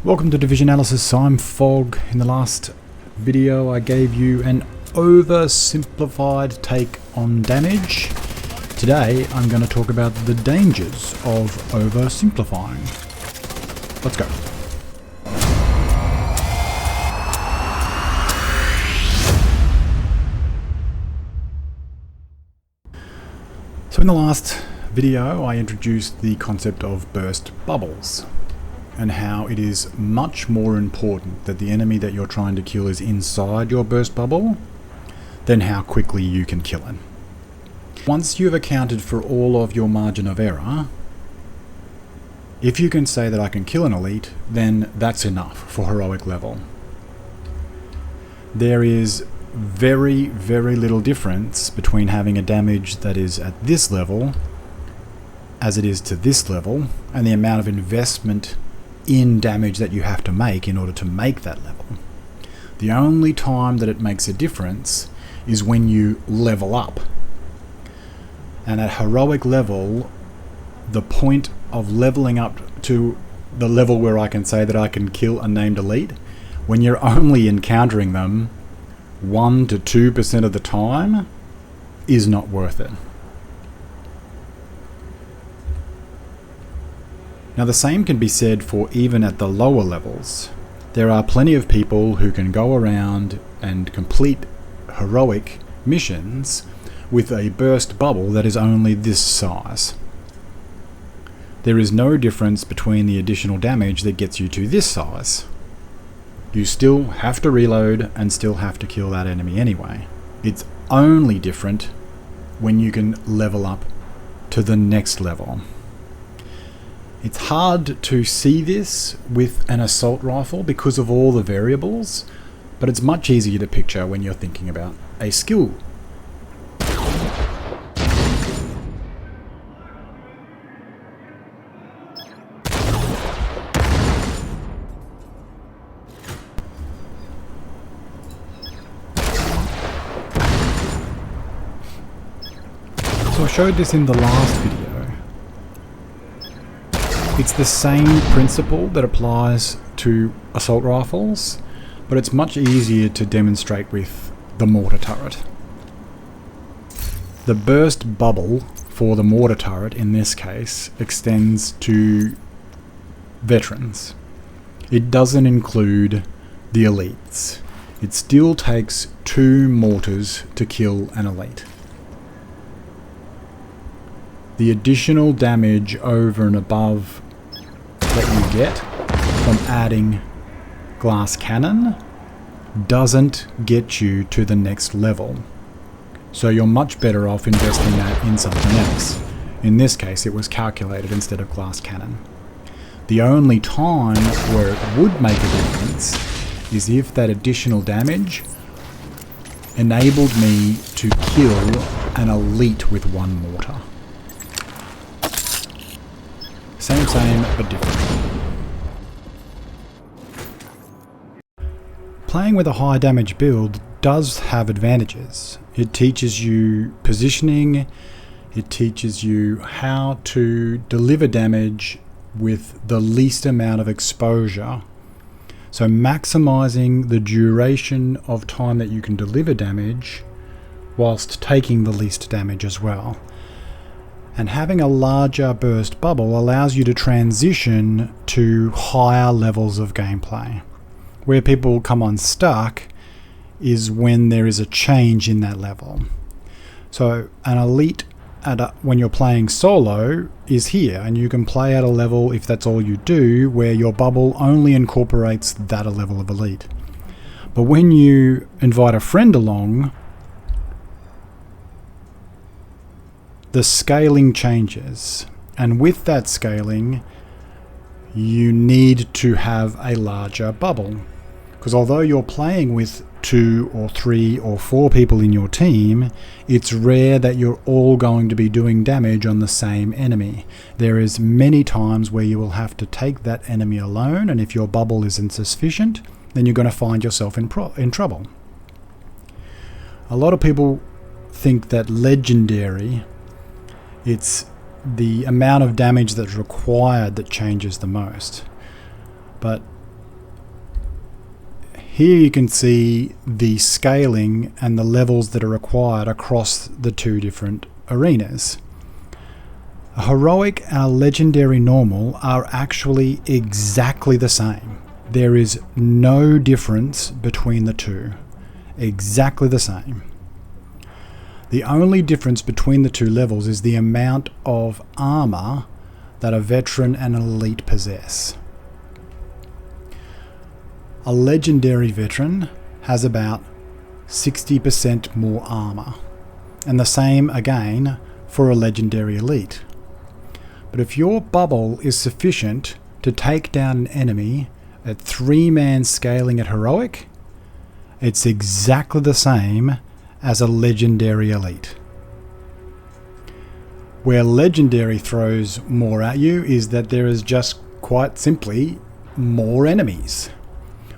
Welcome to Divisionalysis. I'm Fog. In the last video I gave you an oversimplified take on damage. Today I'm going to talk about the dangers of oversimplifying. Let's go. So in the last video I introduced the concept of burst bubbles, and how it is much more important that the enemy that you're trying to kill is inside your burst bubble than how quickly you can kill him. Once you've accounted for all of your margin of error, if you can say that I can kill an elite, then that's enough for heroic level. There is very, very little difference between having a damage that is at this level as it is to this level, and the amount of investment in damage that you have to make in order to make that level. The only time that it makes a difference is when you level up. And at heroic level, the point of leveling up to the level where I can say that I can kill a named elite, when you're only encountering them 1 to 2% of the time, is not worth it. Now the same can be said for even at the lower levels. There are plenty of people who can go around and complete heroic missions with a burst bubble that is only this size. There is no difference between the additional damage that gets you to this size. You still have to reload and still have to kill that enemy anyway. It's only different when you can level up to the next level. It's hard to see this with an assault rifle because of all the variables, but it's much easier to picture when you're thinking about a skill. So I showed this in the last video. It's the same principle that applies to assault rifles, but it's much easier to demonstrate with the mortar turret. The burst bubble for the mortar turret in this case extends to veterans. It doesn't include the elites. It still takes 2 mortars to kill an elite. The additional damage over and above that you get from adding glass cannon doesn't get you to the next level. So you're much better off investing that in something else. In this case, it was calculated instead of glass cannon. The only time where it would make a difference is if that additional damage enabled me to kill an elite with 1 mortar. Same, but different. Playing with a high damage build does have advantages. It teaches you positioning, it teaches you how to deliver damage with the least amount of exposure. So maximizing the duration of time that you can deliver damage whilst taking the least damage as well. And having a larger burst bubble allows you to transition to higher levels of gameplay. Where people come unstuck is when there is a change in that level. So an elite when you're playing solo is here, and you can play at a level, if that's all you do, where your bubble only incorporates that level of elite. But when you invite a friend along, the scaling changes, and with that scaling you need to have a larger bubble, because although you're playing with 2 or 3 or 4 people in your team, it's rare that you're all going to be doing damage on the same enemy. There is many times where you will have to take that enemy alone, and if your bubble isn't sufficient, then you're going to find yourself in trouble. A lot of people think that legendary, it's the amount of damage that's required that changes the most. But Here you can see the scaling and the levels that are required across the two different arenas. A heroic and a legendary normal are actually exactly the same. There is no difference between the two. Exactly the same. The only difference between the two levels is the amount of armor that a veteran and an elite possess. A legendary veteran has about 60% more armor, and the same again for a legendary elite. But if your bubble is sufficient to take down an enemy at 3-man scaling at heroic, it's exactly the same as a legendary elite. Where legendary throws more at you is that there is just quite simply more enemies.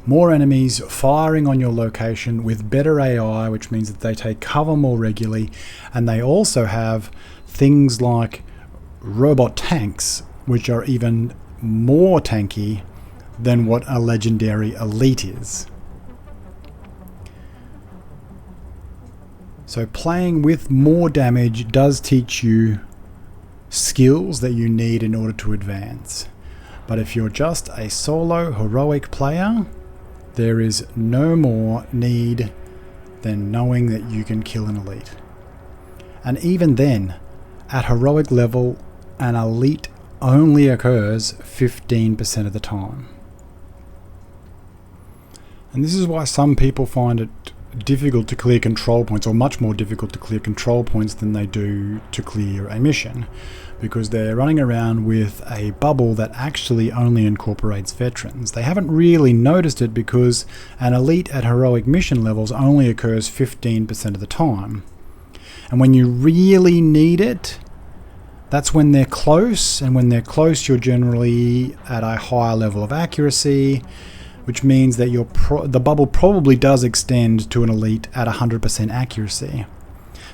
More enemies firing on your location with better AI, which means that they take cover more regularly, and they also have things like robot tanks, which are even more tanky than what a legendary elite is. So playing with more damage does teach you skills that you need in order to advance. But if you're just a solo heroic player, there is no more need than knowing that you can kill an elite. And even then, at heroic level, an elite only occurs 15% of the time. And this is why some people find it difficult to clear control points, or much more difficult to clear control points than they do to clear a mission, because they're running around with a bubble that actually only incorporates veterans. They haven't really noticed it because an elite at heroic mission levels only occurs 15% of the time. And when you really need it, that's when they're close, and when they're close you're generally at a higher level of accuracy, which means that the bubble probably does extend to an elite at 100% accuracy.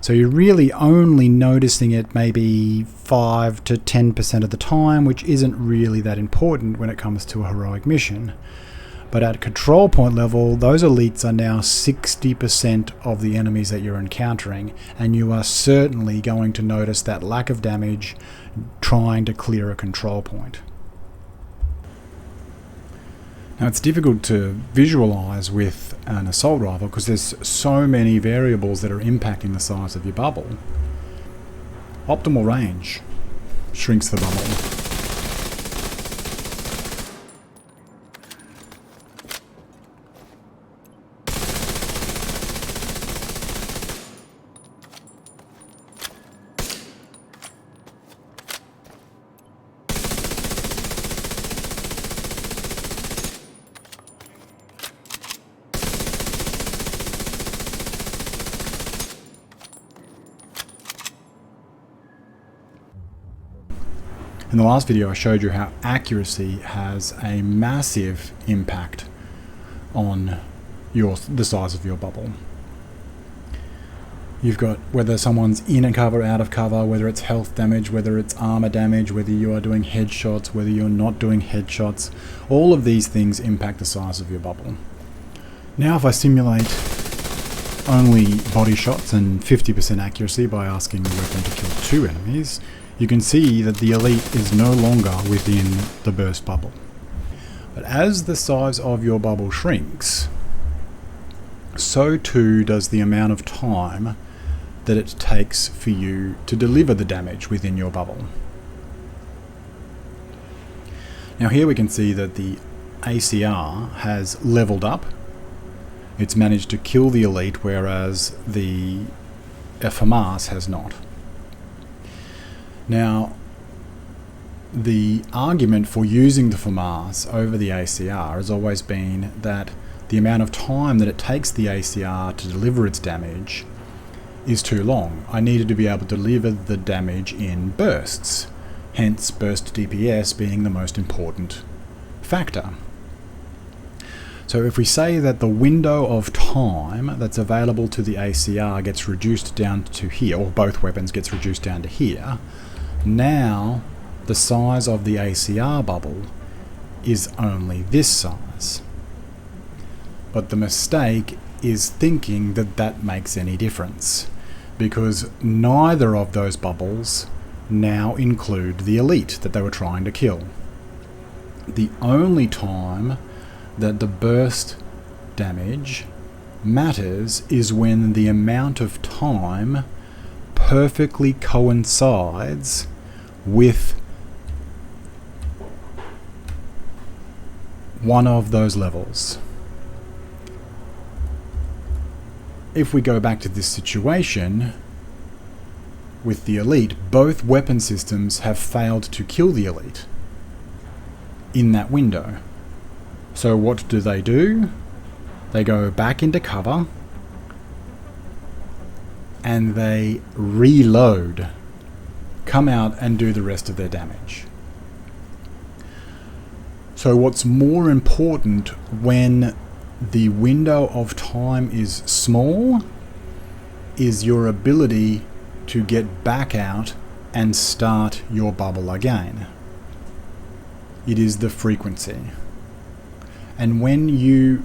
So you're really only noticing it maybe 5 to 10% of the time, which isn't really that important when it comes to a heroic mission. But at control point level, those elites are now 60% of the enemies that you're encountering, and you are certainly going to notice that lack of damage trying to clear a control point. Now it's difficult to visualize with an assault rifle because there's so many variables that are impacting the size of your bubble. Optimal range shrinks the bubble. In the last video I showed you how accuracy has a massive impact on the size of your bubble. You've got whether someone's in a cover, out of cover, whether it's health damage, whether it's armor damage, whether you are doing headshots, whether you're not doing headshots. All of these things impact the size of your bubble. Now if I simulate only body shots and 50% accuracy by asking the weapon to kill 2 enemies, you can see that the elite is no longer within the burst bubble. But as the size of your bubble shrinks, so too does the amount of time that it takes for you to deliver the damage within your bubble. Now here we can see that the ACR has leveled up. It's managed to kill the elite, whereas the FMAS has not. Now, the argument for using the FMAS over the ACR has always been that the amount of time that it takes the ACR to deliver its damage is too long. I needed to be able to deliver the damage in bursts, hence burst DPS being the most important factor. So if we say that the window of time that's available to the ACR gets reduced down to here, or both weapons gets reduced down to here, now the size of the ACR bubble is only this size. But the mistake is thinking that that makes any difference, because neither of those bubbles now include the elite that they were trying to kill. The only time that the burst damage matters is when the amount of time perfectly coincides with one of those levels. If we go back to this situation with the elite, both weapon systems have failed to kill the elite in that window. So what do? They go back into cover and they reload, come out and do the rest of their damage. So what's more important when the window of time is small is your ability to get back out and start your bubble again. It is the frequency. And when you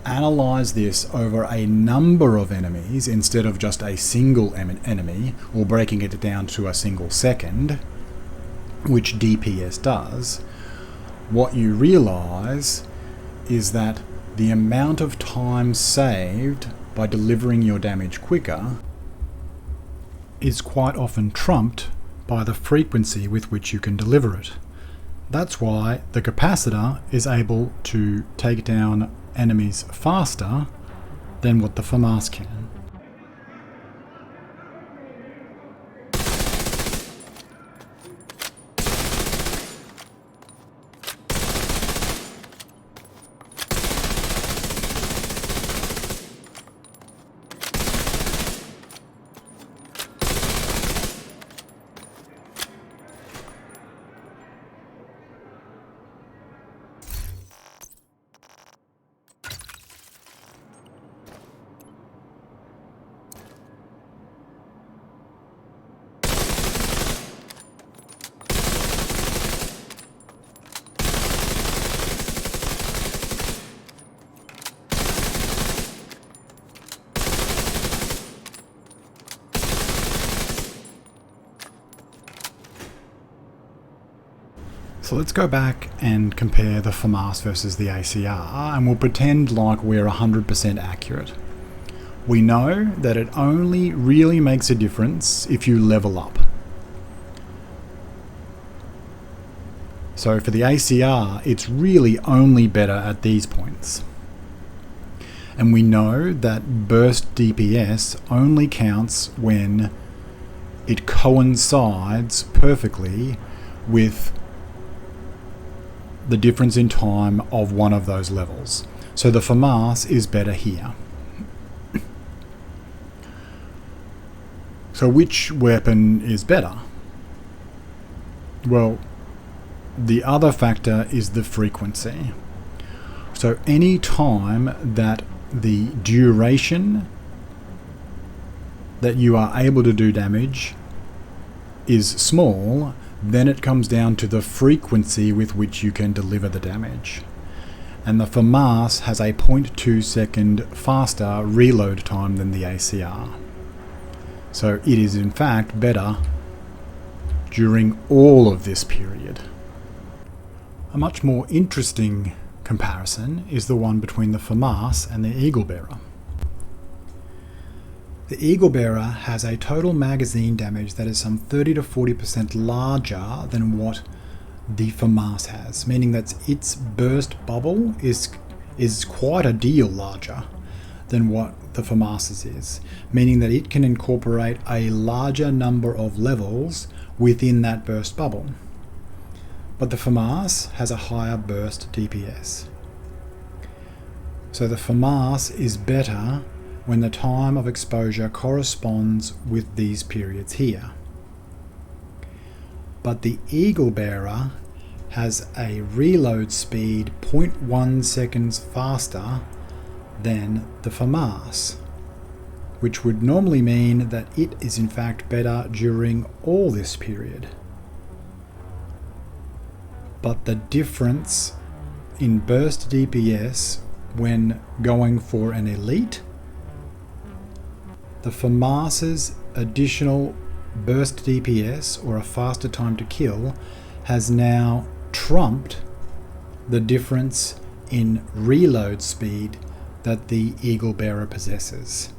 analyze this over a number of enemies instead of just a single enemy, or breaking it down to a single second, which DPS does, what you realize is that the amount of time saved by delivering your damage quicker is quite often trumped by the frequency with which you can deliver it. That's why the capacitor is able to take down enemies faster than what the FAMAS can. So let's go back and compare the FAMAS versus the ACR, and we'll pretend like we're 100% accurate. We know that it only really makes a difference if you level up. So for the ACR, it's really only better at these points. And we know that burst DPS only counts when it coincides perfectly with the difference in time of one of those levels. So the FAMAS is better here. So which weapon is better? Well, the other factor is the frequency. So any time that the duration that you are able to do damage is small, then it comes down to the frequency with which you can deliver the damage. And the FAMAS has a 0.2 second faster reload time than the ACR. So it is in fact better during all of this period. A much more interesting comparison is the one between the FAMAS and the Eagle Bearer. The Eagle Bearer has a total magazine damage that is some 30 to 40% larger than what the FAMAS has, meaning that its burst bubble is quite a deal larger than what the FAMAS's is, meaning that it can incorporate a larger number of levels within that burst bubble. But the FAMAS has a higher burst DPS. So the FAMAS is better when the time of exposure corresponds with these periods here. But the Eagle Bearer has a reload speed 0.1 seconds faster than the FAMAS, which would normally mean that it is in fact better during all this period. But the difference in burst DPS when going for an elite, the FAMAS's additional burst DPS, or a faster time to kill, has now trumped the difference in reload speed that the Eagle Bearer possesses.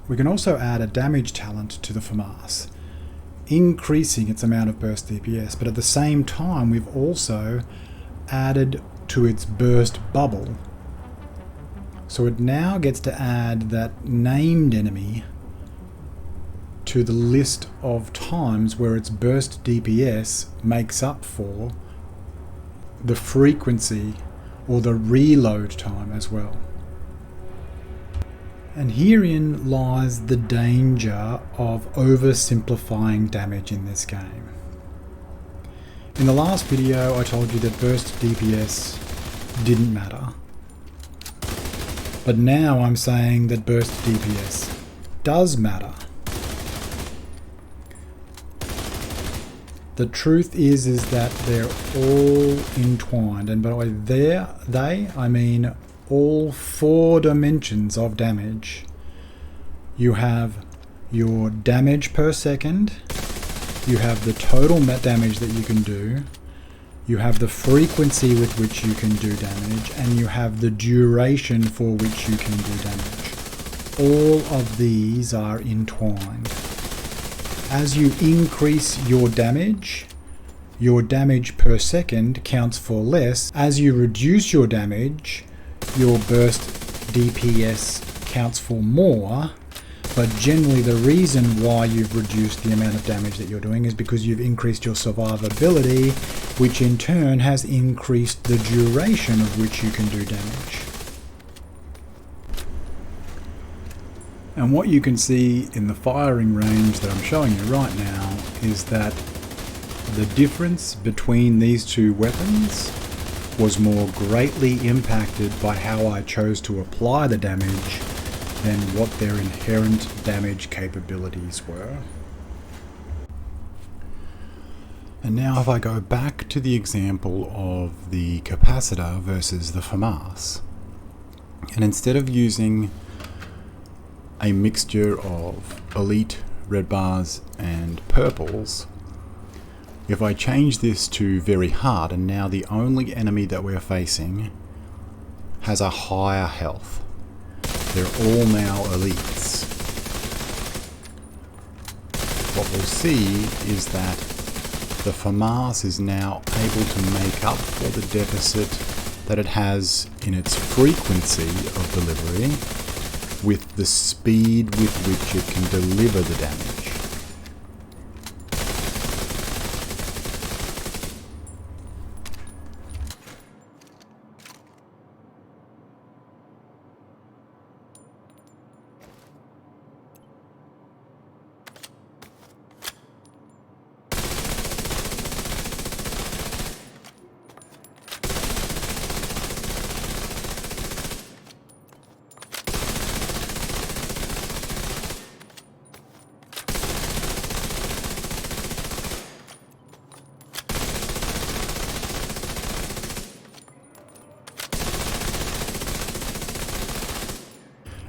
We can also add a damage talent to the FAMAS, increasing its amount of burst DPS, but at the same time we've also added to its burst bubble. So it now gets to add that named enemy to the list of times where its burst DPS makes up for the frequency or the reload time as well. And herein lies the danger of oversimplifying damage in this game. In the last video I told you that burst DPS didn't matter. But now I'm saying that burst DPS does matter. The truth is that they're all entwined, and by they I mean all 4 dimensions of damage. You have your damage per second, you have the total net damage that you can do, you have the frequency with which you can do damage, and you have the duration for which you can do damage. All of these are entwined. As you increase your damage per second counts for less. As you reduce your damage, your burst DPS counts for more. But generally the reason why you've reduced the amount of damage that you're doing is because you've increased your survivability, which in turn has increased the duration of which you can do damage. And what you can see in the firing range that I'm showing you right now is that the difference between these two weapons was more greatly impacted by how I chose to apply the damage than what their inherent damage capabilities were. And now if I go back to the example of the capacitor versus the FAMAS, and instead of using a mixture of elite red bars and purples, if I change this to very hard, and now the only enemy that we're facing has a higher health. They're all now elites. What we'll see is that the FAMAS is now able to make up for the deficit that it has in its frequency of delivery with the speed with which it can deliver the damage.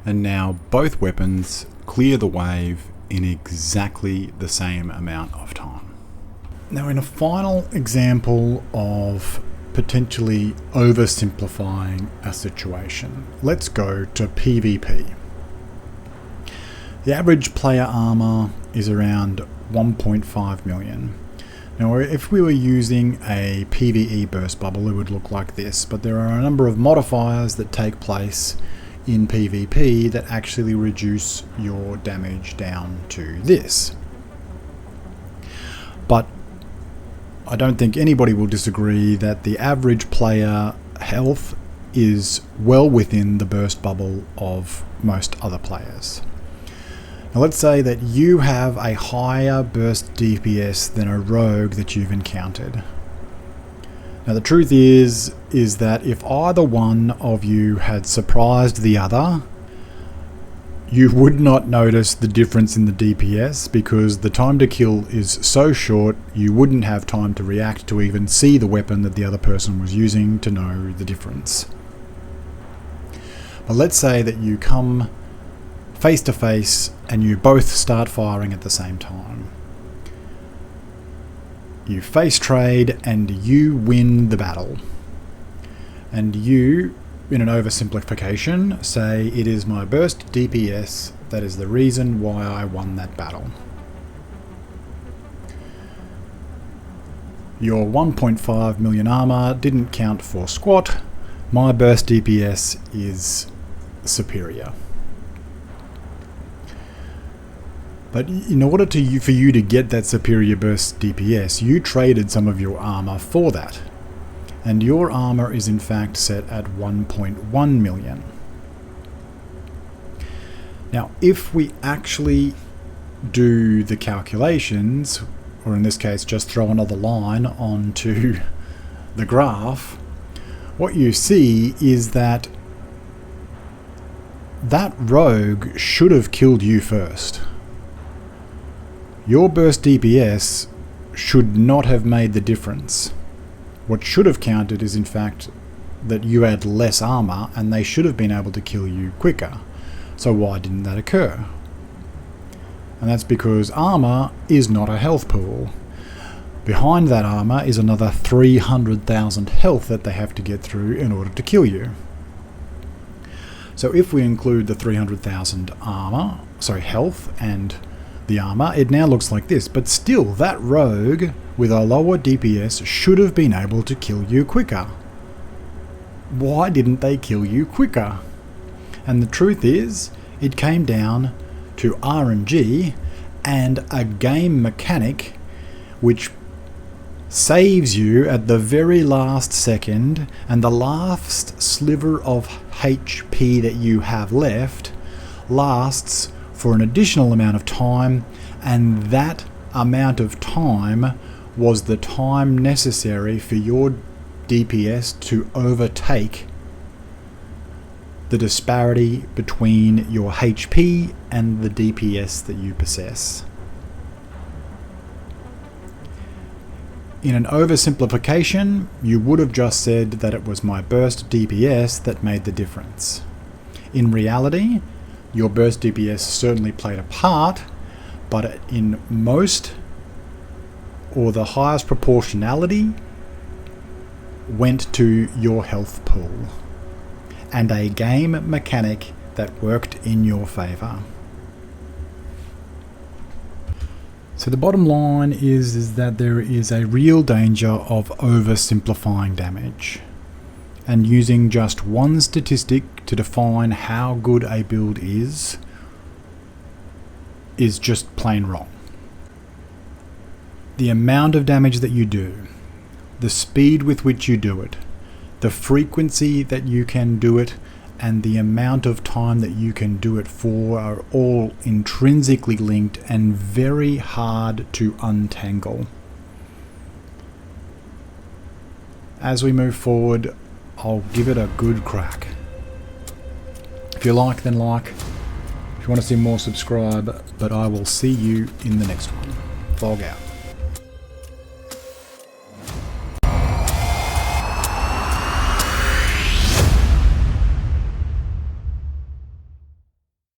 And now both weapons clear the wave in exactly the same amount of time. Now in a final example of potentially oversimplifying a situation, let's go to PvP. The average player armor is around 1.5 million. Now if we were using a PvE burst bubble, it would look like this, but there are a number of modifiers that take place in PvP that actually reduce your damage down to this. But I don't think anybody will disagree that the average player health is well within the burst bubble of most other players. Now let's say that you have a higher burst DPS than a rogue that you've encountered. Now the truth is that if either one of you had surprised the other, you would not notice the difference in the DPS because the time to kill is so short you wouldn't have time to react to even see the weapon that the other person was using to know the difference. But let's say that you come face to face and you both start firing at the same time. You face trade and you win the battle. And you, in an oversimplification, say it is my burst DPS that is the reason why I won that battle. Your 1.5 million armor didn't count for squat. My burst DPS is superior. But in order for you to get that superior burst DPS, you traded some of your armor for that. And your armor is in fact set at 1.1 million. Now, if we actually do the calculations, or in this case just throw another line onto the graph, what you see is that that rogue should have killed you first. Your burst DPS should not have made the difference. What should have counted is in fact that you had less armor and they should have been able to kill you quicker. So why didn't that occur? And that's because armor is not a health pool. Behind that armor is another 300,000 health that they have to get through in order to kill you. So if we include the 300,000 health and the armor, it now looks like this. But still, that rogue with a lower DPS should have been able to kill you quicker. Why didn't they kill you quicker? And the truth is, it came down to RNG and a game mechanic which saves you at the very last second, and the last sliver of HP that you have left lasts for an additional amount of time, and that amount of time was the time necessary for your DPS to overtake the disparity between your HP and the DPS that you possess. In an oversimplification, you would have just said that it was my burst DPS that made the difference. In reality, your burst DPS certainly played a part, but in most or the highest proportionality went to your health pool and a game mechanic that worked in your favour. So the bottom line is that there is a real danger of oversimplifying damage, and using just one statistic to define how good a build is just plain wrong. The amount of damage that you do, the speed with which you do it, the frequency that you can do it, and the amount of time that you can do it for are all intrinsically linked and very hard to untangle. As we move forward, I'll give it a good crack. If you like, then like. If you want to see more, subscribe. But I will see you in the next one. Fog out.